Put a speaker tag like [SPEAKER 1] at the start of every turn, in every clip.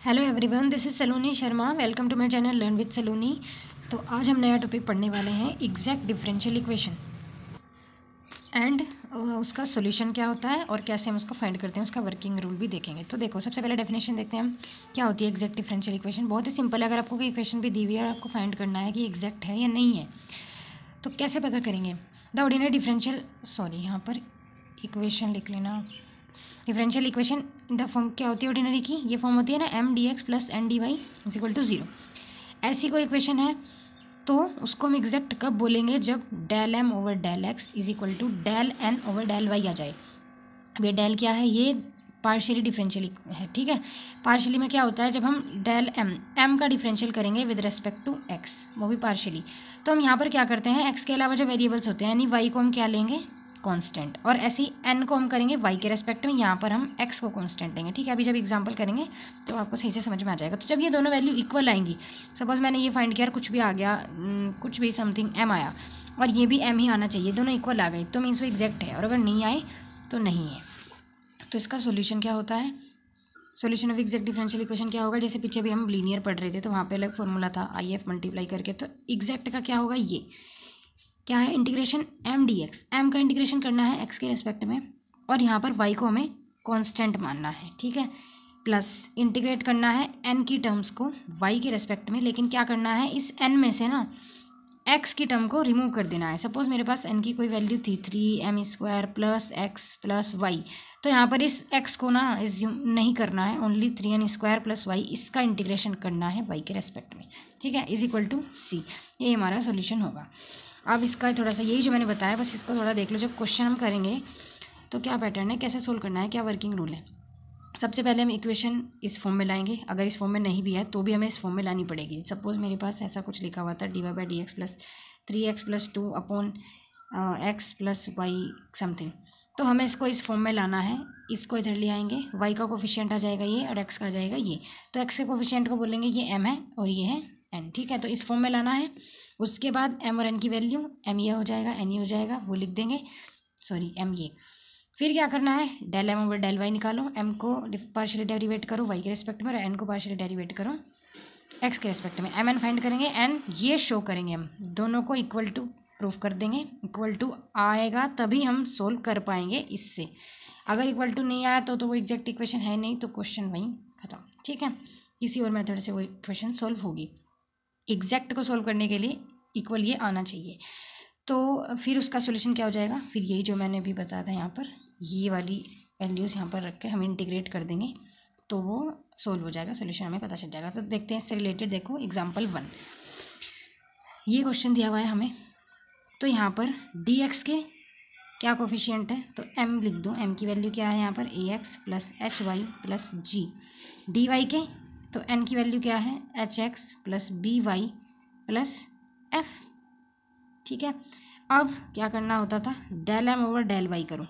[SPEAKER 1] Hello everyone, this is Saloni Sharma. Welcome to my channel learn with Saloni. तो आज हम नया टॉपिक पढ़ने वाले हैं एग्जैक्ट डिफरेंशियल इक्वेशन एंड उसका सॉल्यूशन क्या होता है और कैसे हम उसको फाइंड करते हैं, उसका वर्किंग रूल भी देखेंगे। तो देखो, सबसे पहले डेफिनेशन देखते हैं हम क्या होती है एग्जैक्ट डिफरेंशियल इक्वेशन। बहुत ही सिंपल है। अगर आपको कोई इक्वेशन भी दी हुई है और आपको फाइंड करना है कि एग्जैक्ट है या नहीं है, तो कैसे पता करेंगे। द ऑर्डिनरी डिफरेंशियल यहाँ पर इक्वेशन लिख लेना। Differential equation in the form क्या होती है ऑर्डिनरी की, ये फॉर्म होती है ना M D X plus N D Y is equal to 0। ऐसी कोई इक्वेशन है तो उसको हम एग्जैक्ट कब बोलेंगे, जब del M over del x is equal to del N over del y आ जाए। अब ये डेल क्या है, ये पार्शियली डिफरेंशियल है, ठीक है। पार्शियली में क्या होता है, जब हम डेल एम का डिफरेंशियल करेंगे विद रिस्पेक्ट टू एक्स, वो भी पार्शियली, तो हम यहाँ पर क्या करते हैं, एक्स के अलावा जो वेरिएबल्स होते हैं यानी वाई को हम क्या लेंगे, कांस्टेंट, और ऐसे ही एन को हम करेंगे वाई के रेस्पेक्ट में, यहाँ पर हम एक्स को कांस्टेंट लेंगे, ठीक है। अभी जब एग्जांपल करेंगे तो आपको सही से समझ में आ जाएगा। तो जब ये दोनों वैल्यू इक्वल आएंगी, सपोज मैंने ये फाइंड किया, कुछ भी आ गया, कुछ भी समथिंग एम आया और ये भी एम ही आना चाहिए, दोनों इक्वल आ गए तो मीन्स वो एग्जैक्ट है, और अगर नहीं आए तो नहीं है। तो इसका सोल्यूशन क्या होता है, solution of exact differential equation क्या होगा। जैसे पीछे भी हम लीनियर पढ़ रहे थे तो वहाँ पे अलग फॉर्मूला था आई एफ मल्टीप्लाई करके, तो एग्जैक्ट का क्या होगा, ये क्या है, integration M D X, M का इंटीग्रेशन करना है एक्स के रेस्पेक्ट में और यहाँ पर वाई को हमें कांस्टेंट मानना है, ठीक है। प्लस इंटीग्रेट करना है एन की टर्म्स को वाई के रेस्पेक्ट में, लेकिन क्या करना है, इस एन में से ना एक्स की टर्म को रिमूव कर देना है। सपोज मेरे पास एन की कोई वैल्यू थी 3m² plus x plus Y, तो यहाँ पर इस एक्स को ना एज्यूम नहीं करना है, ओनली 3n² प्लस वाई, इसका इंटीग्रेशन करना है वाई के रेस्पेक्ट में, ठीक है, इज इक्वल टू सी। ये हमारा सोल्यूशन होगा। अब इसका थोड़ा सा यही जो मैंने बताया, बस इसको थोड़ा देख लो। जब क्वेश्चन हम करेंगे तो क्या पैटर्न है, कैसे सोल्व करना है, क्या वर्किंग रूल है। सबसे पहले हम इक्वेशन इस फॉर्म में लाएंगे, अगर इस फॉर्म में नहीं भी है तो भी हमें इस फॉर्म में लानी पड़ेगी। सपोज मेरे पास ऐसा कुछ लिखा हुआ था dy/dx plus 3x plus 2 upon x plus Y something, तो हमें इसको इस फॉर्म में लाना है। इसको इधर ले आएंगे, y का कोफिशिएंट आ जाएगा ये और x का आ जाएगा ये, तो x के कोफिशिएंट को बोलेंगे ये m है और ये है n, ठीक है। तो इस फॉर्म में लाना है। उसके बाद m और n की वैल्यू, m ये हो जाएगा n ये हो जाएगा, वो लिख देंगे, सॉरी m ये। फिर क्या करना है, del M over del Y निकालो, m को पार्शियली डेरिवेट करो y के रेस्पेक्ट में और n को पार्शियली डेरिवेट करो x के रेस्पेक्ट में। m n फाइंड करेंगे, n ये शो करेंगे, हम दोनों को इक्वल टू प्रूफ कर देंगे। इक्वल टू आएगा तभी हम सोल्व कर पाएंगे इससे, अगर इक्वल टू नहीं आया तो वो एग्जैक्ट इक्वेशन है नहीं, तो क्वेश्चन वहीं खत्म, ठीक है। किसी और मेथड से वो इक्वेशन सोल्व होगी। एग्जैक्ट को सोल्व करने के लिए इक्वल ये आना चाहिए। तो फिर उसका सोल्यूशन क्या हो जाएगा, फिर यही जो मैंने अभी बताया था, यहाँ पर ये वाली वैल्यूज़ यहाँ पर रख के हम इंटीग्रेट कर देंगे तो वो सोल्व हो जाएगा, सोल्यूशन हमें पता चल जाएगा। तो देखते हैं इससे रिलेटेड, देखो एग्जाम्पल 1, ये क्वेश्चन दिया हुआ है हमें। तो यहाँ पर डी एक्स के क्या कोफिशिएंट है, तो m लिख दो, m की वैल्यू क्या है यहाँ पर ax plus H y plus g. D y के तो n की वैल्यू क्या है, hx plus B Y plus f, ठीक है। अब क्या करना होता था, del M over del y करो।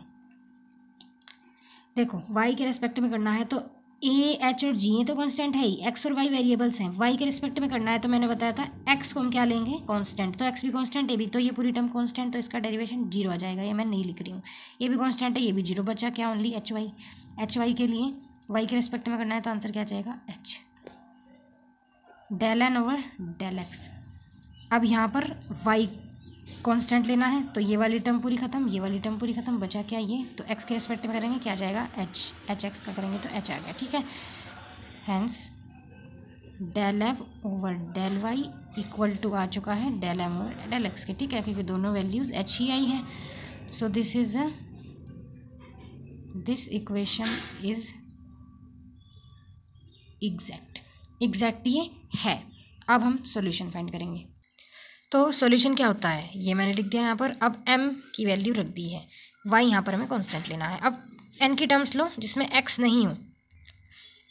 [SPEAKER 1] देखो y के रेस्पेक्ट में करना है तो a h और g ये तो कांस्टेंट है ही, x और y वेरिएबल्स हैं। y के रेस्पेक्ट में करना है तो मैंने बताया था x को हम क्या लेंगे, कांस्टेंट, तो x भी कांस्टेंट, a भी, तो ये पूरी टर्म कांस्टेंट, तो इसका डेरिवेशन 0 आ जाएगा, ये मैं नहीं लिख रही हूँ। ये भी कांस्टेंट है, ये भी 0, बचा क्या, ओनली एच वाई के लिए y के रेस्पेक्ट में करना है तो आंसर क्या आ जाएगा, h del N over del X. अब यहाँ पर y कांस्टेंट लेना है तो ये वाली टर्म पूरी खत्म, ये वाली टर्म पूरी खत्म, बचा क्या ये, तो x के रेस्पेक्ट में करेंगे क्या आ जाएगा, एच एक्स का करेंगे तो h आ गया, ठीक है। Hence del f over del y equal to आ चुका है del M over del x के, ठीक है, क्योंकि दोनों वैल्यूज़ h ही आई हैं। So this equation is exact ये है। अब हम सॉल्यूशन फाइंड करेंगे। तो सॉल्यूशन क्या होता है, ये मैंने लिख दिया यहाँ पर। अब m की वैल्यू रख दी है, y यहाँ पर हमें कांस्टेंट लेना है। अब n की टर्म्स लो जिसमें x नहीं हो,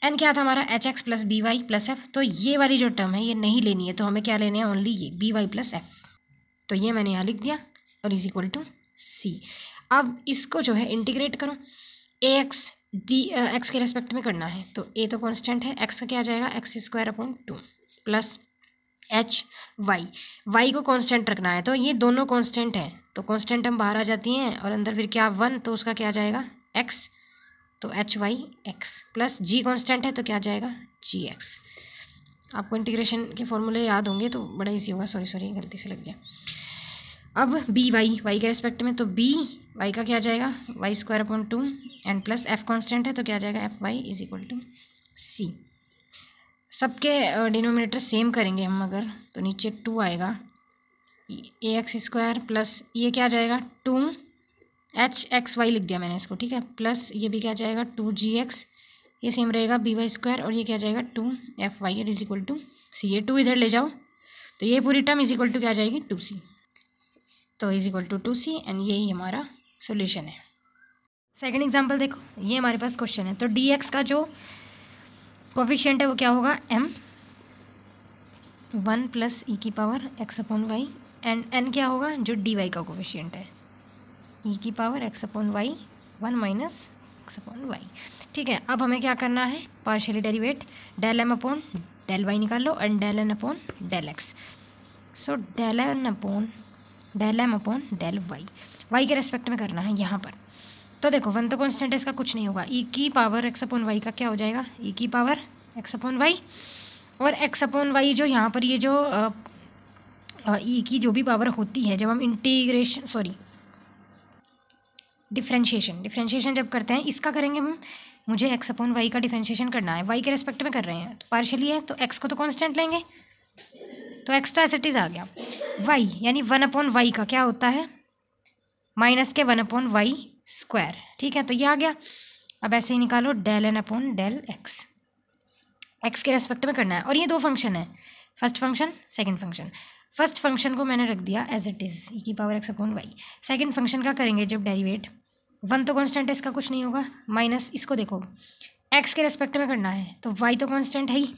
[SPEAKER 1] n क्या था हमारा hx plus B Y plus F, तो ये वाली जो टर्म है ये नहीं लेनी है, तो हमें क्या लेनी है, ओनली ये बी वाई प्लस एफ, तो ये मैंने यहाँ लिख दिया और इज इक्वल टू सी। अब इसको जो है इंटीग्रेट करो, ax x के रेस्पेक्ट में करना है तो a तो कांस्टेंट है, x का क्या आ जाएगा, x² upon 2 plus H Y को कांस्टेंट रखना है, तो ये दोनों कांस्टेंट हैं, तो कांस्टेंट हम बाहर आ जाती हैं और अंदर फिर क्या 1, तो उसका क्या आ जाएगा x, तो एच वाई एक्स प्लस जी कांस्टेंट है तो क्या आ जाएगा 2gx। आपको इंटीग्रेशन के फॉर्मूले याद होंगे तो बड़ा इजी होगा। सॉरी गलती से लग गया। अब बी वाई के रेस्पेक्ट में, तो बी वाई का क्या आ जाएगा, y² and plus F constant है तो क्या आ जाएगा f y is equal to c. सबके डिनोमिनेटर सेम करेंगे हम अगर, तो नीचे 2 आएगा, ax² प्लस ये क्या आ जाएगा 2hxy लिख दिया मैंने इसको, ठीक है, प्लस ये भी क्या आ जाएगा 2gx, ये सेम रहेगा by² और ये क्या आ जाएगा 2fy इज इक्वल टू सी। ये 2 इधर ले जाओ तो ये पूरी टर्म इज इक्वल टू क्या आ जाएगी 2c, तो is equal to 2c and यही हमारा सोल्यूशन है। सेकंड एग्जांपल देखो, ये हमारे पास क्वेश्चन है, तो dx का जो कोफिशिएंट है वो क्या होगा m1 प्लस ई की पावर x/y एंड n क्या होगा जो dy का कोफिशिएंट है e की पावर x/y 1 माइनस x/y। ठीक है, अब हमें क्या करना है, partially derivate del m upon del y निकाल लो and del n upon del x। So del m upon del y के रेस्पेक्ट में करना है यहाँ पर। तो देखो 1 तो कॉन्स्टेंट है, इसका कुछ नहीं होगा, e की पावर x/y का क्या हो जाएगा e की पावर x/y और x/y जो यहाँ पर ये जो e की जो भी पावर होती है जब हम डिफरेंशिएशन जब करते हैं, इसका करेंगे हम, मुझे x/y का डिफरेंशिएशन करना है, y के रेस्पेक्ट में कर रहे हैं तो पार्शियली है तो x को तो कांस्टेंट लेंगे, तो x तो एज इट इज़ आ गया, y यानी 1/y का क्या होता है माइनस के 1/y²। ठीक है, तो ये आ गया। अब ऐसे ही निकालो del n upon del x के रेस्पेक्ट में करना है और ये दो फंक्शन है, first function second function. First function को मैंने रख दिया एज इट इज़ e की पावर x/y। सेकंड फंक्शन का करेंगे जब डेरिवेट, 1 तो कांस्टेंट है इसका कुछ नहीं होगा, माइनस इसको देखो x के रेस्पेक्ट में करना है तो y तो कांस्टेंट है ही,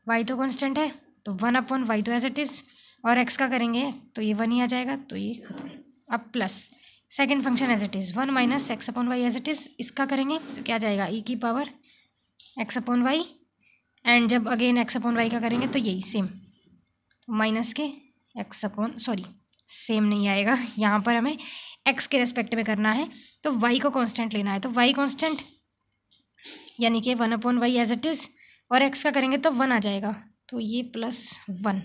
[SPEAKER 1] y तो कांस्टेंट है तो 1/y तो एज इट इज़, और x का करेंगे तो ये 1 ही आ जाएगा, तो ये खत्म। अब plus second function as it is 1 minus x/y as it is, इसका करेंगे तो क्या जाएगा e की पावर x/y एंड जब अगेन x/y का करेंगे तो यही सेम, तो माइनस के सेम नहीं आएगा, यहाँ पर हमें x के रेस्पेक्ट में करना है तो y को कांस्टेंट लेना है, तो y कांस्टेंट यानी कि 1/y एज इट इज़ और x का करेंगे तो 1 आ जाएगा, तो ये +1।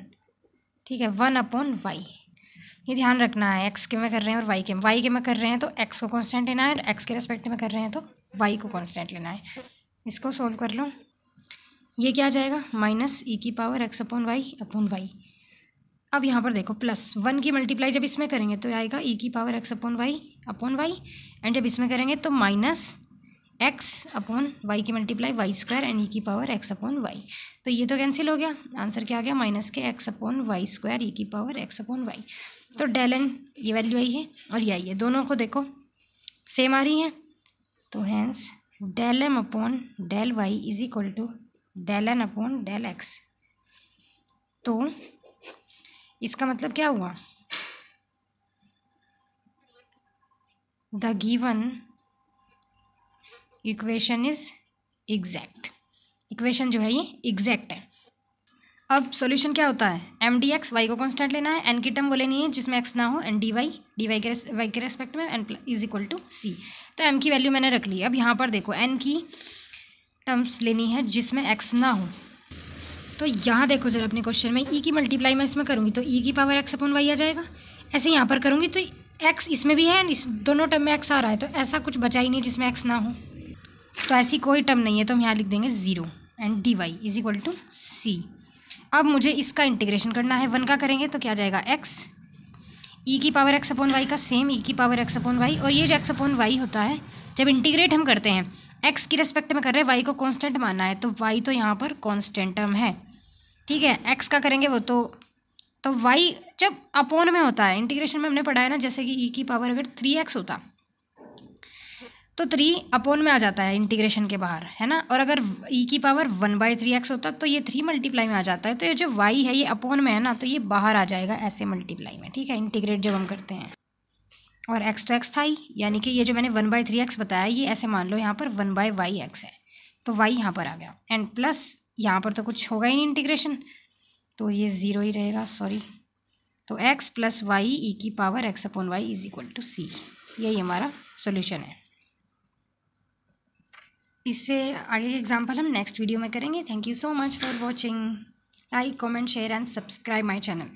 [SPEAKER 1] ठीक है, 1/y, ये ध्यान रखना है, x के में कर रहे हैं और y के में कर रहे हैं तो x को कांस्टेंट लेना है, x के रेस्पेक्ट में कर रहे हैं तो y को कांस्टेंट लेना है। इसको सोल्व कर लो, ये क्या आ जाएगा माइनस e की पावर x/y। अब यहाँ पर देखो +1 की मल्टीप्लाई जब इसमें करेंगे तो आएगा e की पावर x/y एंड जब इसमें करेंगे तो माइनस x/y की मल्टीप्लाई y² एंड e की पावर x/y। तो ये तो कैंसिल हो गया, आंसर क्या आ गया माइनस के x/y² e की पावर x/y। तो डेल n ये वैल्यू आई है और ये आई है, दोनों को देखो सेम आ रही है, तो hence del m upon del y is equal to del n upon del x। तो इसका मतलब क्या हुआ, the given equation is exact. Equation जो है ये एग्जैक्ट है। अब सॉल्यूशन क्या होता है, एम डी एक्स वाई को कांस्टेंट लेना है, एन की टर्म वो लेनी है जिसमें एक्स ना हो, एंड डी वाई के रेस्पेक्ट में एन इज इक्वल टू सी। तो एम की वैल्यू मैंने रख ली। अब यहाँ पर देखो एन की टर्म्स लेनी है जिसमें एक्स ना हो, तो यहाँ देखो जरा अपने क्वेश्चन में ई की मल्टीप्लाई मैं इसमें करूँगी तो ई की पावर x/y आ जाएगा, ऐसे यहाँ पर करूँगी तो एक्स इसमें भी है, इस दोनों टर्म में एक्स आ रहा है, तो ऐसा कुछ बचा ही नहीं जिसमें एक्स ना हो, तो ऐसी कोई टर्म नहीं है, तो हम यहाँ लिख देंगे 0 and d Y is equal to c. अब मुझे इसका इंटीग्रेशन करना है, 1 का करेंगे तो क्या जाएगा x, ई की पावर x/y का सेम ई की पावर x/y, और ये जो x/y होता है जब इंटीग्रेट हम करते हैं x की रेस्पेक्ट में कर रहे हैं, y को कांस्टेंट मानना है, तो y तो यहाँ पर कांस्टेंट टर्म है। ठीक है, x का करेंगे वो तो y जब अपॉन में होता है, इंटीग्रेशन में हमने पढ़ा है ना, जैसे कि e की पावर अगर 3x होता तो 3 अपॉन में आ जाता है इंटीग्रेशन के बाहर, है ना, और अगर e की पावर 1/3x होता तो ये 3 मल्टीप्लाई में आ जाता है, तो ये जो y है ये अपॉन में है ना, तो ये बाहर आ जाएगा ऐसे मल्टीप्लाई में। ठीक है, इंटीग्रेट जब हम करते हैं, और x तो x था ही, यानी कि ये जो मैंने 1/3x बताया ये ऐसे मान लो यहाँ पर 1/yx है, तो y यहाँ पर आ गया, एंड प्लस यहाँ पर तो कुछ होगा ही नहीं इंटीग्रेशन, तो ये 0 ही रहेगा, तो x + y e की power x/y is equal to c. यही हमारा सोल्यूशन है। इससे आगे के एग्जाम्पल हम नेक्स्ट वीडियो में करेंगे। Thank you so much for watching. Like, comment, share and subscribe my channel.